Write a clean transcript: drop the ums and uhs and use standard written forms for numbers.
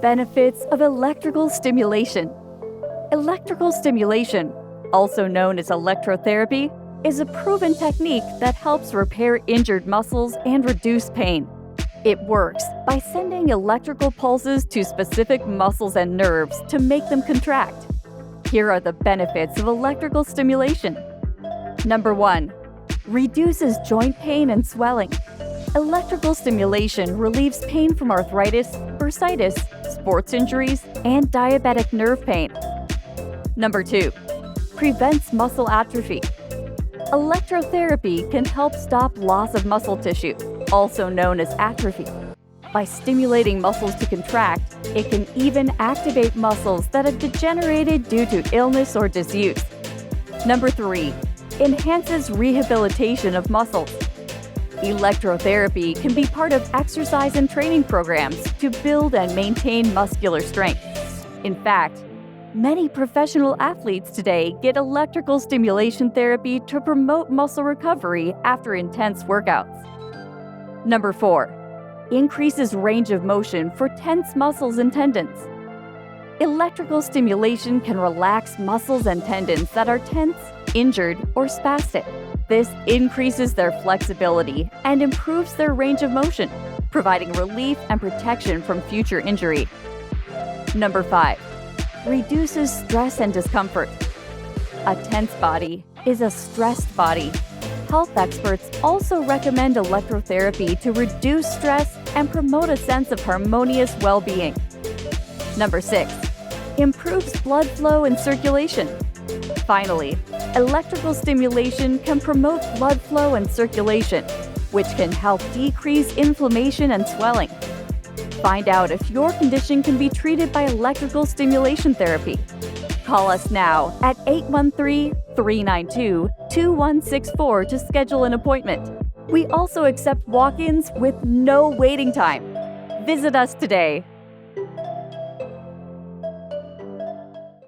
Benefits of electrical stimulation. Electrical stimulation, also known as electrotherapy, is a proven technique that helps repair injured muscles and reduce pain. It works by sending electrical pulses to specific muscles and nerves to make them contract. Here are the benefits of electrical stimulation. Number 1. Reduces joint pain and swelling. Electrical stimulation relieves pain from arthritis, bursitis, sports injuries, and diabetic nerve pain. Number 2. Prevents muscle atrophy. Electrotherapy can help stop loss of muscle tissue, also known as atrophy. By stimulating muscles to contract, it can even activate muscles that have degenerated due to illness or disuse. Number 3. Enhances rehabilitation of muscles. Electrotherapy can be part of exercise and training programs to build and maintain muscular strength. In fact, many professional athletes today get electrical stimulation therapy to promote muscle recovery after intense workouts. Number 4. Increases range of motion for tense muscles and tendons. Electrical stimulation can relax muscles and tendons that are tense, injured, or spastic. This increases their flexibility and improves their range of motion, providing relief and protection from future injury. Number 5. Reduces stress and discomfort. A tense body is a stressed body. Health experts also recommend electrotherapy to reduce stress and promote a sense of harmonious well-being. Number 6. Improves blood flow and circulation. Finally, electrical stimulation can promote blood flow and circulation, which can help decrease inflammation and swelling. Find out if your condition can be treated by electrical stimulation therapy. Call us now at 813-392-2164 to schedule an appointment. We also accept walk-ins with no waiting time. Visit us today.